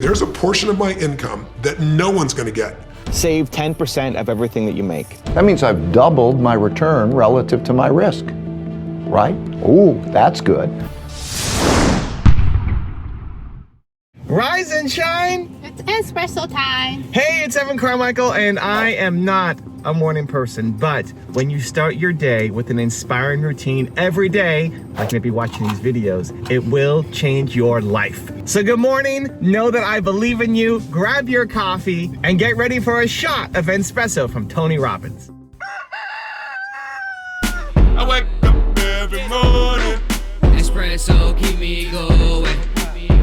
There's a portion of my income that no one's going to get. Save 10% of everything that you make. That means I've doubled my return relative to my risk, right? Ooh, that's good. Rise and shine! It's Entspresso time! Hey, it's Carmichael, and I am not a morning person, but when you start your day with an inspiring routine every day, like maybe watching these videos, it will change your life. So good morning, know that I believe in you, grab your coffee, and get ready for a shot of Entspresso from Tony Robbins. I wake up every morning. Espresso, keep me going.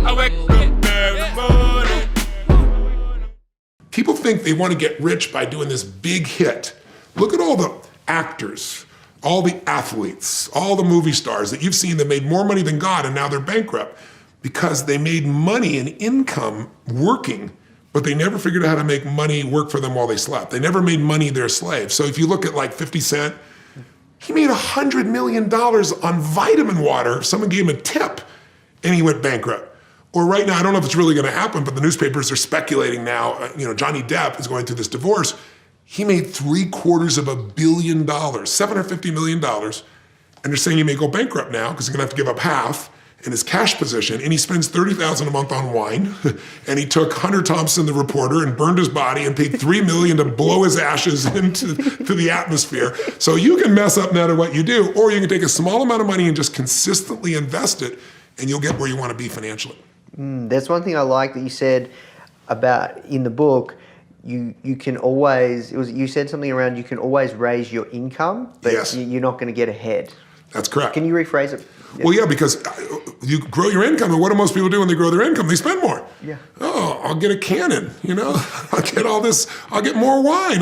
I wake up every morning. People think they want to get rich by doing this big hit. Look at all the actors, all the athletes, all the movie stars that you've seen that made more money than God and now they're bankrupt because they made money and income working, but they never figured out how to make money work for them while they slept. They never made money their slave. So if you look at like 50 Cent, he made $100 million on vitamin water. Someone gave him a tip and he went bankrupt. Or right now, I don't know if it's really going to happen, but the newspapers are speculating now, Johnny Depp is going through this divorce. He made $750 million, $750 million. And they're saying he may go bankrupt now because he's going to have to give up half in his cash position. And he spends $30,000 a month on wine. And he took Hunter Thompson, the reporter, and burned his body and paid $3 million to blow his ashes into the atmosphere. So you can mess up no matter what you do, or you can take a small amount of money and just consistently invest it, and you'll get where you want to be financially. That's one thing I like that you said about in the book. You can always, you said something around you can always raise your income, but Yes. You're not going to get ahead. That's correct. Can you rephrase it? Well, yeah, because you grow your income, and what do most people do when they grow their income? They spend more. Yeah. Oh, I'll get a cannon, I'll get all this, I'll get more wine.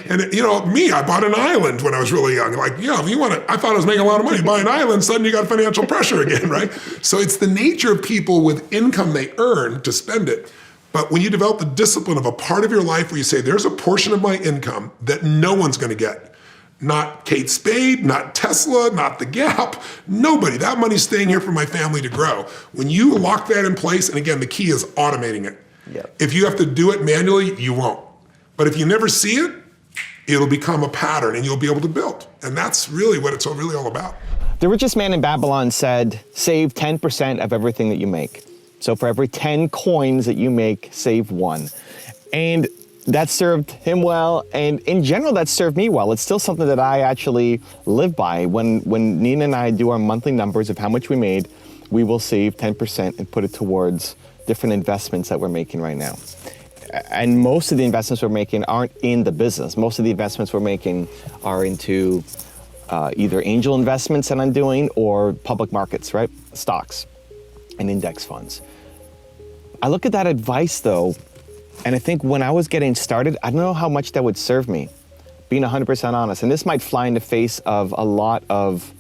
And, me, I bought an island when I was really young. Like, if you want to, I thought I was making a lot of money. Buy an island, suddenly you got financial pressure again, right? So it's the nature of people with income they earn to spend it. But when you develop the discipline of a part of your life where you say, there's a portion of my income that no one's going to get. Not Kate Spade, not Tesla, not The Gap, nobody. That money's staying here for my family to grow. When you lock that in place, and again, the key is automating it. Yep. If you have to do it manually, you won't. But if you never see it, it'll become a pattern and you'll be able to build. And that's really what it's really all about. The richest man in Babylon said, save 10% of everything that you make. So for every 10 coins that you make, save one. And that served him well, and in general, that served me well. It's still something that I actually live by. When Nina and I do our monthly numbers of how much we made, we will save 10% and put it towards different investments that we're making right now. And most of the investments we're making aren't in the business. Most of the investments we're making are into either angel investments that I'm doing or public markets, right? Stocks and index funds. I look at that advice though, and I think when I was getting started, I don't know how much that would serve me, being 100% honest. And this might fly in the face of a lot of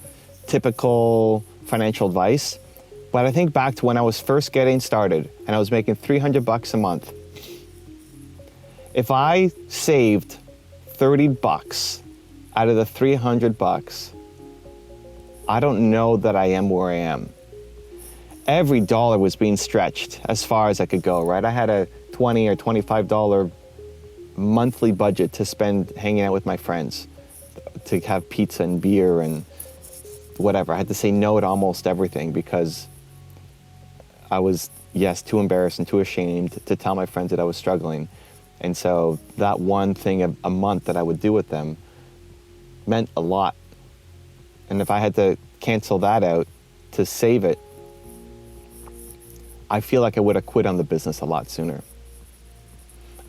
typical financial advice, but I think back to when I was first getting started and I was making $300 a month. If I saved $30 out of the $300, I don't know that I am where I am. Every dollar was being stretched as far as I could go, right? I had a $20 or $25 monthly budget to spend hanging out with my friends, to have pizza and beer and whatever. I had to say no to almost everything because I was, too embarrassed and too ashamed to tell my friends that I was struggling. And so that one thing a month that I would do with them meant a lot. And if I had to cancel that out to save it, I feel like I would have quit on the business a lot sooner.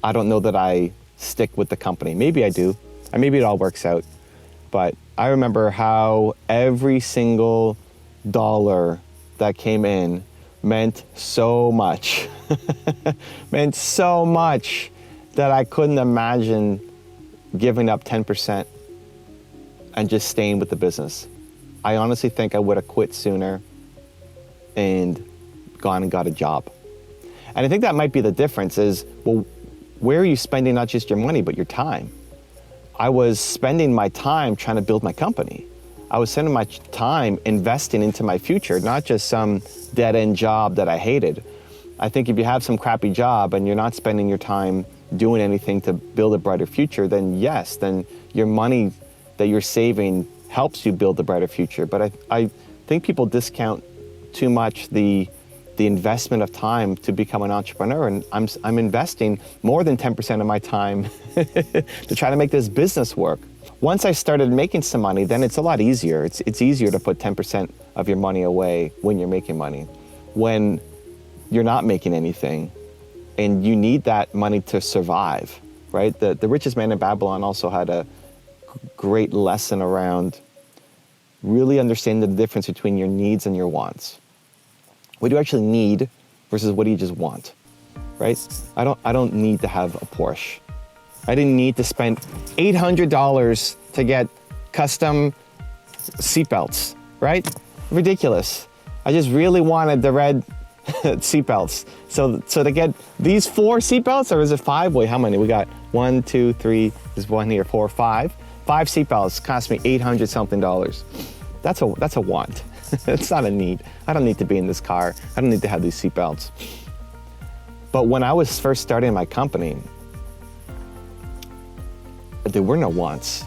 I don't know that I stick with the company. Maybe I do, and maybe it all works out. But I remember how every single dollar that came in meant so much, meant so much that I couldn't imagine giving up 10% and just staying with the business. I honestly think I would have quit sooner and gone and got a job. And I think that might be the difference is, well, where are you spending not just your money, but your time? I was spending my time trying to build my company. I was spending my time investing into my future, not just some dead-end job that I hated. I think if you have some crappy job and you're not spending your time doing anything to build a brighter future, then yes, then your money that you're saving helps you build a brighter future. But I think people discount too much the investment of time to become an entrepreneur, and I'm investing more than 10% of my time to try to make this business work. Once I started making some money, then it's a lot easier. It's easier to put 10% of your money away when you're making money. When you're not making anything, and you need that money to survive, right? The richest man in Babylon also had a great lesson around really understanding the difference between your needs and your wants. What do you actually need versus what do you just want, right? I don't need to have a Porsche. I didn't need to spend $800 to get custom seatbelts, right? Ridiculous. I just really wanted the red seatbelts. So to get these 4 seatbelts, or is it 5? Wait, how many? We got 1, 2, 3, there's 1 here, 4, 5. 5 seatbelts cost me $800 something. That's a want. It's not a need. I don't need to be in this car. I don't need to have these seatbelts. But when I was first starting my company, there were no wants,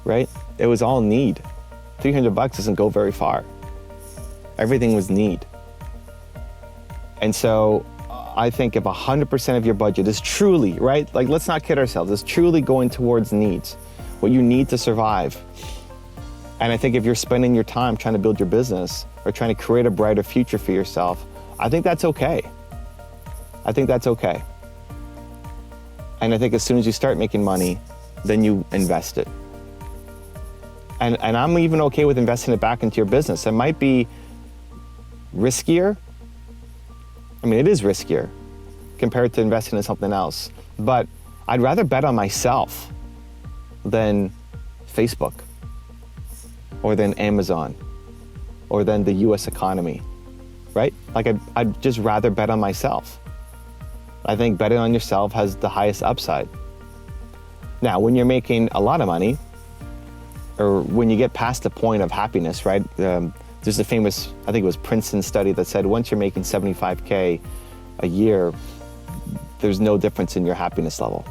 right? It was all need. $300 doesn't go very far. Everything was need. And so I think if 100% of your budget is truly, right? Like, let's not kid ourselves, it's truly going towards needs, what you need to survive. And I think if you're spending your time trying to build your business or trying to create a brighter future for yourself, I think that's okay. I think that's okay. And I think as soon as you start making money, then you invest it. And I'm even okay with investing it back into your business. It might be riskier. I mean, it is riskier compared to investing in something else. But I'd rather bet on myself than Facebook, or than Amazon, or than the US economy, right? Like, I'd just rather bet on myself. I think betting on yourself has the highest upside. Now, when you're making a lot of money, or when you get past the point of happiness, right? There's a famous, I think it was Princeton study that said once you're making 75K a year, there's no difference in your happiness level.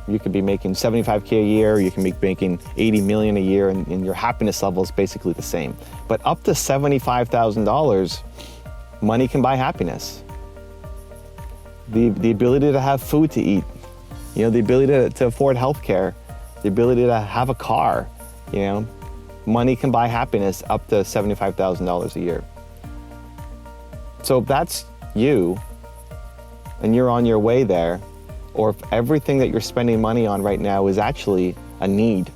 You could be making 75K a year, you can be making 80 million a year, and your happiness level is basically the same. But up to $75,000, money can buy happiness. The ability to have food to eat, the ability to afford healthcare, the ability to have a car, money can buy happiness up to $75,000 a year. So if that's you, and you're on your way there, or if everything that you're spending money on right now is actually a need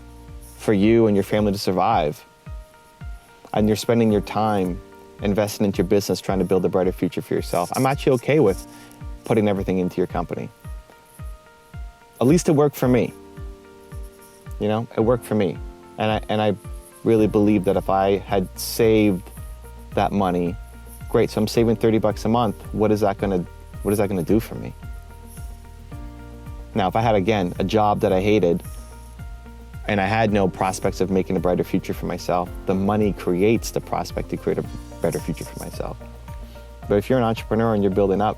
for you and your family to survive, and you're spending your time investing into your business, trying to build a brighter future for yourself, I'm actually okay with putting everything into your company. At least it worked for me. It worked for me. And I really believe that if I had saved that money, great, so I'm saving $30 a month, what is that gonna do for me? Now, if I had, again, a job that I hated and I had no prospects of making a brighter future for myself, the money creates the prospect to create a better future for myself. But if you're an entrepreneur and you're building up,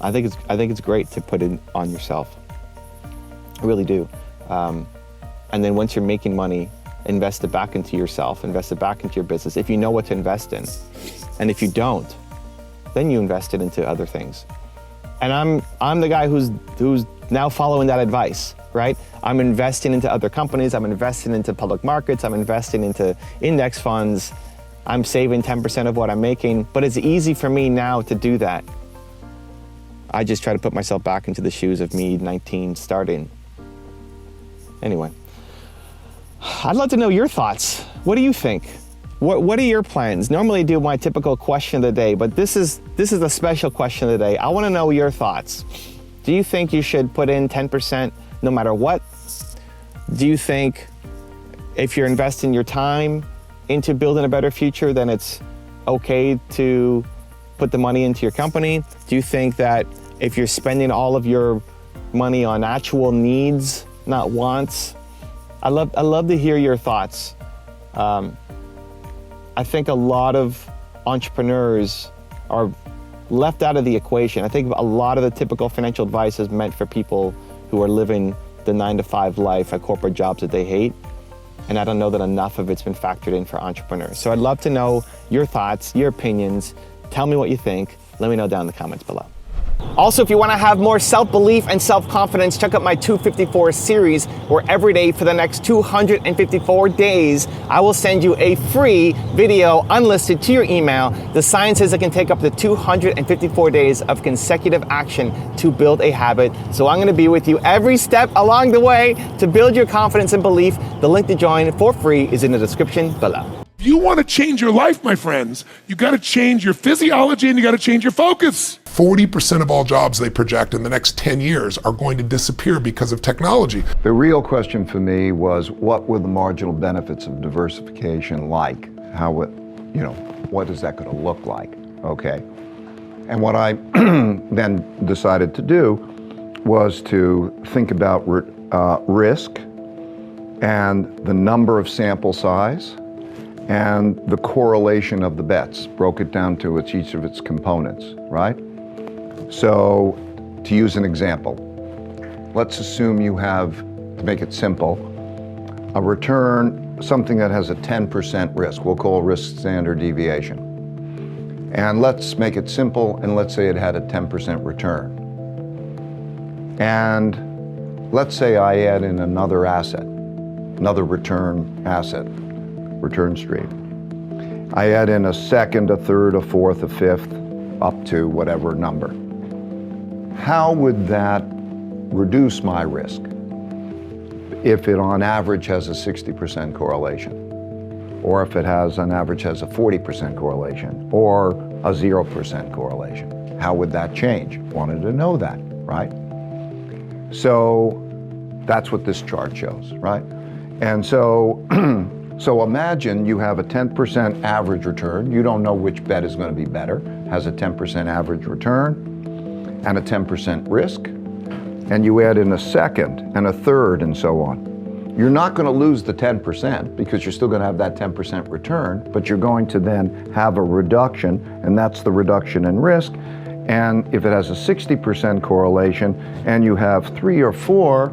I think it's great to put it on yourself. I really do. And then once you're making money, invest it back into yourself, invest it back into your business, if you know what to invest in. And if you don't, then you invest it into other things. And I'm the guy who's now following that advice, right? I'm investing into other companies, I'm investing into public markets, I'm investing into index funds, I'm saving 10% of what I'm making, but it's easy for me now to do that. I just try to put myself back into the shoes of me, 19, starting. Anyway, I'd love to know your thoughts. What do you think? What are your plans? Normally I do my typical question of the day, but this is a special question of the day. I want to know your thoughts. Do you think you should put in 10% no matter what? Do you think if you're investing your time into building a better future, then it's okay to put the money into your company? Do you think that if you're spending all of your money on actual needs, not wants? I love to hear your thoughts. I think a lot of entrepreneurs are left out of the equation. I think a lot of the typical financial advice is meant for people who are living the 9-to-5 life at corporate jobs that they hate. And I don't know that enough of it's been factored in for entrepreneurs. So I'd love to know your thoughts, your opinions. Tell me what you think. Let me know down in the comments below. Also, if you want to have more self-belief and self-confidence, check out my 254 series, where every day for the next 254 days, I will send you a free video unlisted to your email. The science says it can take up to 254 days of consecutive action to build a habit. So I'm going to be with you every step along the way to build your confidence and belief. The link to join for free is in the description below. If you want to change your life, my friends, you got to change your physiology and you got to change your focus. 40% of all jobs they project in the next 10 years are going to disappear because of technology. The real question for me was, what were the marginal benefits of diversification like? How would, what is that going to look like? Okay. And what I then decided to do was to think about risk and the number of sample size and the correlation of the bets, broke it down to each of its components, right? So, to use an example, let's assume you have, to make it simple, a return, something that has a 10% risk. We'll call risk standard deviation. And let's make it simple, and let's say it had a 10% return. And let's say I add in another asset, another return asset, return stream. I add in a second, a third, a fourth, a fifth, up to whatever number. How would that reduce my risk if it on average has a 60% correlation? Or if it has on average has a 40% correlation or a 0% correlation? How would that change? Wanted to know that, right? So that's what this chart shows, right? And so so imagine you have a 10% average return. You don't know which bet is going to be better. Has a 10% average return and a 10% risk. And you add in a second and a third and so on. You're not going to lose the 10% because you're still going to have that 10% return, but you're going to then have a reduction, and that's the reduction in risk. And if it has a 60% correlation and you have 3 or 4,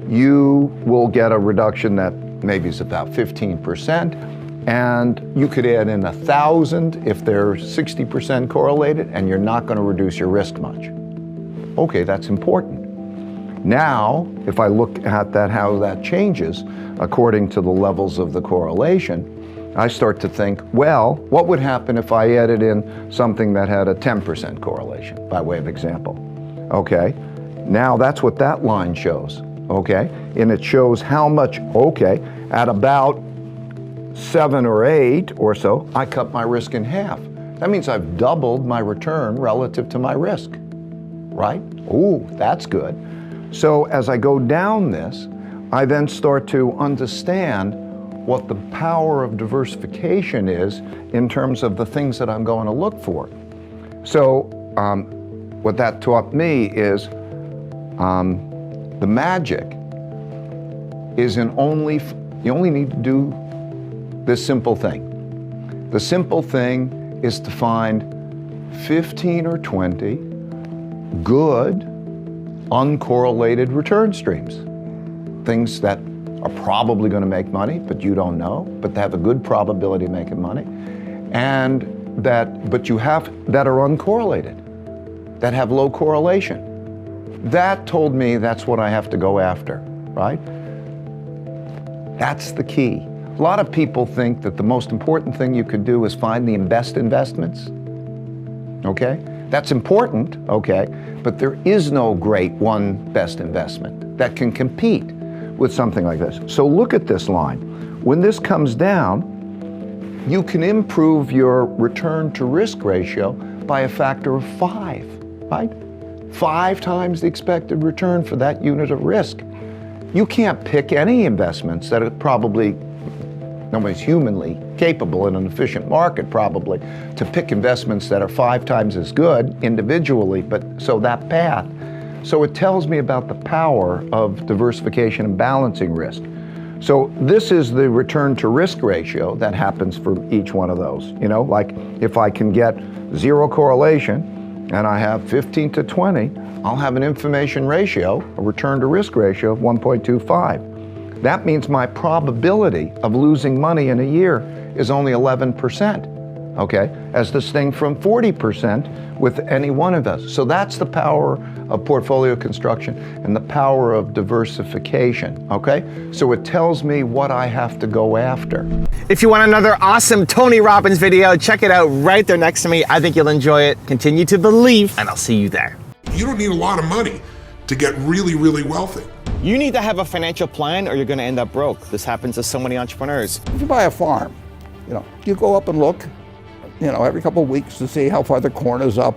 you will get a reduction that maybe is about 15%, and you could add in 1,000 if they're 60% correlated, and you're not going to reduce your risk much. Okay, that's important. Now, if I look at that, how that changes according to the levels of the correlation, I start to think, well, what would happen if I added in something that had a 10% correlation, by way of example? Okay, now that's what that line shows. Okay, and it shows how much, okay, at about 7 or 8 or so, I cut my risk in half. That means I've doubled my return relative to my risk, right? Ooh, that's good. So as I go down this, I then start to understand what the power of diversification is in terms of the things that I'm going to look for. So what that taught me is the magic is you only need to do this simple thing. The simple thing is to find 15 or 20 good, uncorrelated return streams. Things that are probably going to make money, but you don't know, but they have a good probability of making money, and that are uncorrelated, that have low correlation. That told me that's what I have to go after, right? That's the key. A lot of people think that the most important thing you could do is find the best investments, okay? That's important, okay, but there is no great one best investment that can compete with something like this. So look at this line. When this comes down, you can improve your return to risk ratio by a factor of 5, right? 5 times the expected return for that unit of risk. You can't pick any investments that are probably, nobody's humanly capable in an efficient market probably to pick investments that are 5 times as good individually, but so that path. So it tells me about the power of diversification and balancing risk. So this is the return to risk ratio that happens for each one of those. You know, like if I can get 0 correlation and I have 15 to 20, I'll have an information ratio, a return to risk ratio of 1.25. That means my probability of losing money in a year is only 11. Okay, as distinct from 40% with any one of us. So that's the power of portfolio construction and the power of diversification, okay? So it tells me what I have to go after. If you want another awesome Tony Robbins video, check it out right there next to me. I think you'll enjoy it. Continue to believe, and I'll see you there. You don't need a lot of money to get really, really wealthy. You need to have a financial plan or you're gonna end up broke. This happens to so many entrepreneurs. If you buy a farm, you go up and look, every couple of weeks to see how far the corn is up,